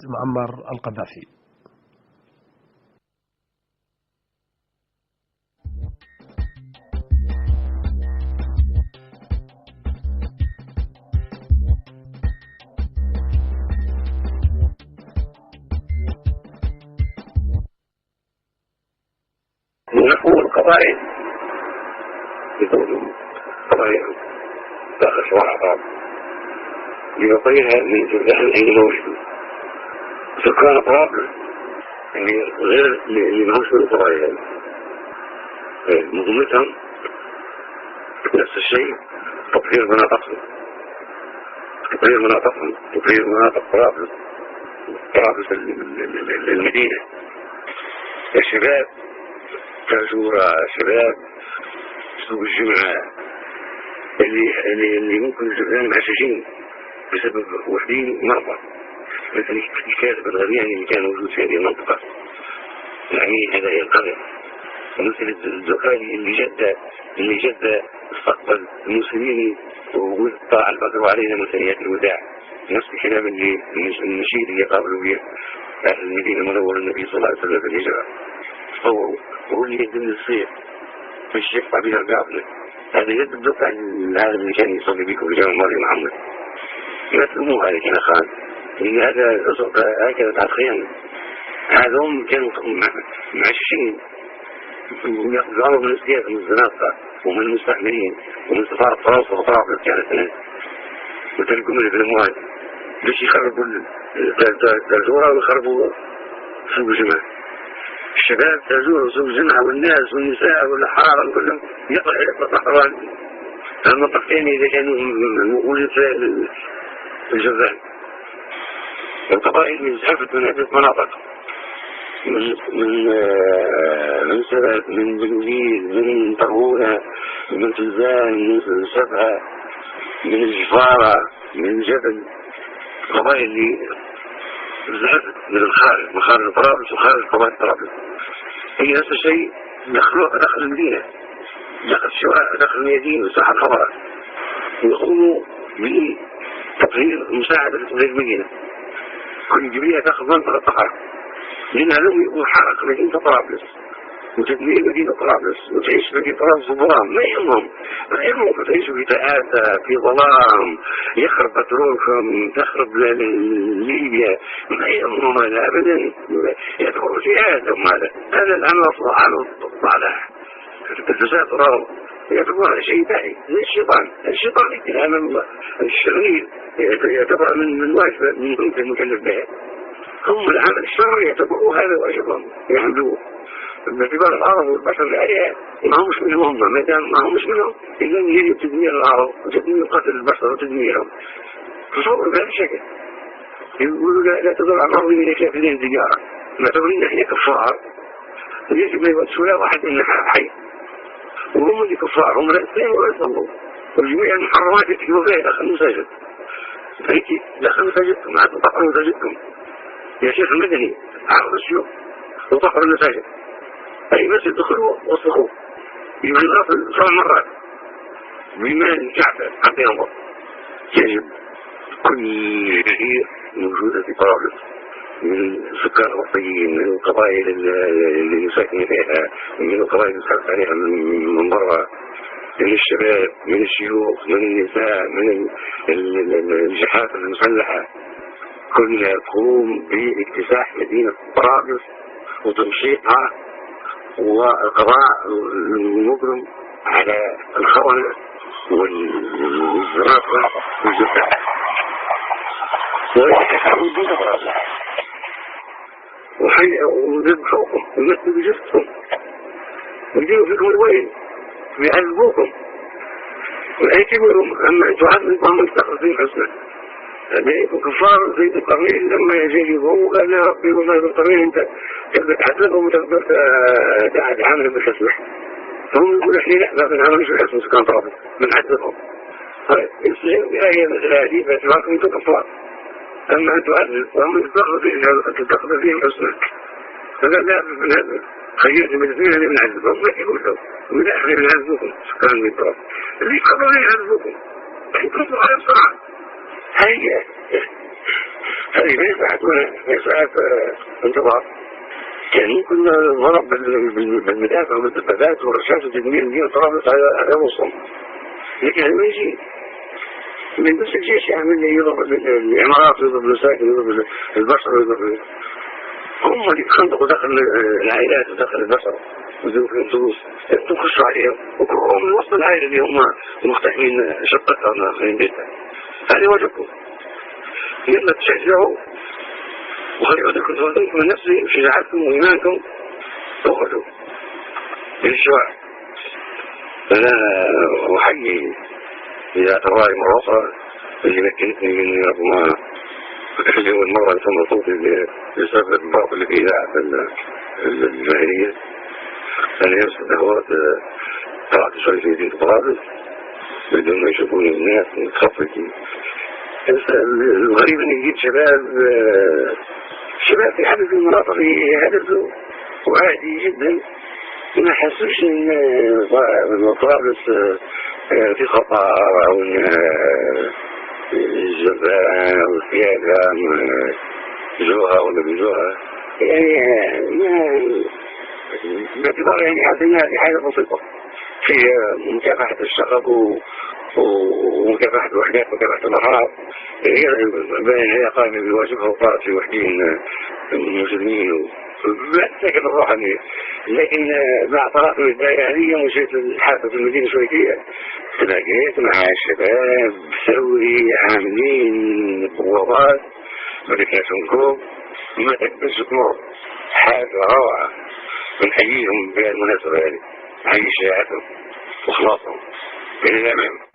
معمر القذافي. نحو القبائل يكون قبائل داخل شوارع بعض ليطيها من جردان أي موجود سكان طرابلس يعني غير اللي ماهوش من القبائل مهمتهم نفس الشيء تطهير مناطقهم تطهير مناطق طرابلس المدينة. الشباب تاجورة شباب سوق الجمعة اللي ممكن الجبران معششين بسبب وحدين مرضى مثل الكاتب الغرياني اللي كان موجود في هذه المنطقة يعني هذا القرية، ومثل الزقالي اللي جد استقبل المسلمين وقول طاع البكر علينا من ثنيات الوداع، نفس الكلام اللي النشيد اللي قابلوا به أهل المدينة المنورة النبي صلى الله عليه وسلم في الهجرة تصوروا، وهو اللي يقدم الصيف في الشيخ طبيعي قابله هذا يد الدفع العالم اللي كان يصلي بيكم في جامع مريم محمد ما تلموه هذا كان خان لأن هذا كانت على الخيانة. هذهم كانوا معششين ويأخذوا من السياسة من الزناقة ومن المستعمرين ومن سفارة فرنسا وطرابلس كانت هناك وتلقوا من الأموال ليش يخربوا التاجورة ويخربوا سوق الجماعة. الشباب تاجور سوق الجمعة والناس والنساء والحرام كلهم يطلع المنطقتين إذا كانوا موجود في الجزائر. القبائل من زحفت من عدة مناطق من سبت من بلوزيز من طربونة من تلزان من سبعة من الجفارة من جبل. القبائل اللي زحفت من الخارج من خارج طرابلس وخارج قبائل طرابلس هي نفس الشيء دخل المدينة دخل الشوارع دخل الميادين وساحة الخضراء ويقوموا بتطهير مساعدة لتطهير المدينة. كل جميع تأخذ منطقة طهر لأنها لم يكون حرق مدينة طرابلس وتدمير مدينة طرابلس وتعيش مدينة طرابلس ظلام. ما يهمهم تعيشوا في تآتة في ظلام يخرب بترولكم تخرب ليبيا ما يهمهم هذا أبدا يدخلوا في هذا العمل الصالح الفساد راو يعتبر هذا شيء ثاني زي الشيطان العمل الشرير يعتبر من واجب من ضمن المكلف به. هم العمل الشرعي يعتبروا هذا واجبهم يعملوه باعتبار الأرض والبشر العليا ما همش منهم ما دام ما همش منهم إلا يجب تدمير الأرض وتدمير قتل البشر وتدميرهم. تصور بهذا الشكل يقولوا لا تضر على الأرض من كافرين تجارة معتبرين نحن كفار ويجب أن يوصلوا لا واحد من حي وهم اللي كفار هم لا يسلموا ولا يصلوا والجميع المحرمات يتكلوا فيها داخل المساجد فهيك داخل المساجد مع تطهروا مساجدكم يا شيخ المدني عرض الشيوخ وطهروا المساجد أي مسجد دخلوا وصلوا يجب الغسل 7 مرات بماء الكعبة حتى ينظر. يجب كل جزيرة موجودة في طرابلس من سكان الوطنيين من القبائل اللي ساكنين فيها من القبائل اللي ساكنين عليها من برا من الشباب من الشيوخ من النساء من الجحافل المسلحة كلها تقوم باكتساح مدينة طرابلس وتمشيطها والقضاء المجرم على الخونة والزرافة والجثة ويحاولوا دين طرابلس ويذبحوكم ويمثلوا بجثتهم ويجيبوا فيكم الويل ويعذبوكم ويعتبرهم أما أنتم عذبوا من تقصدين حسنا هذا كفار زي القرنين لما يجيبوا قال يا ربي والله القرنين أنت تقدر تعذبهم وتقدر تعامل بالتسبيح فهم يقول احنا لا ما نعملش بالحسن سكان طرابلس بنعذبهم. طيب السجن بآية مثل هذه باعتباركم أنتم كفار أما أن تعذب وهم تقضي فيهم حسنا فقال لا من هذا خيرت من الاثنين اللي بنعذبهم ما يقول له من أحد بنعذبكم سكان من الطرف اللي يقضوا يعذبكم يكونوا على الصراع هيا هذه ما ينفع تكون مسألة انتظار. كان ممكن ضرب بالمدافع والدبابات والرشاش والتدمير دي طرابلس على وصل، لكن ما يجي من بس الجيش يعمل يضرب الإمارات ويضرب الساكن ويضرب البشر ويضرب هم اللي خندقوا داخل العائلات وداخل البشر وذوق الفلوس تخشوا عليهم وكلهم من وسط العائلة اللي هم مختلفين شقتها من بيتها. هذه واجبكم، يلا تشجعوا وخلوا عندكم من نفسي شجاعتكم وإيمانكم تخرجوا للشوارع. أنا أحيي إذا تراي مرة أخرى اللي مكنتني من ربما أول مرة اللي تم صوتي بسبب الضغط اللي في إذاعة الجاهلية. أنا يمس الدهوات طلعت شوي في مدينة طرابلس بدون ما يشوفوني الناس متخفيين. الغريب إن يجيب شباب في حدث المناطق يهدفوا وعادي جدا، ما حسوش إن طرابلس في خطر أو إن الجبهة أو السيادة جوها ولا بجوها، يعني باعتبار يعني هذه حاجة بسيطة في مكافحة الشغب ومكافحة الوحدات ومكافحة الأعراض. هي قائمة بواجبها وقالت في وحدين المسلمين لا تسكن الروحانية، لكن مع طلاق البداية هذه مشيت الحافة في المدينة الشويكية تلاقيت مع الشباب سوي عاملين قوات ملكاتهم كوب ما تكبس تمر حاجة روعة. بنحييهم بهذه المناسبة، هذه نحيي شجاعتهم وخلاصهم إلى الأمام.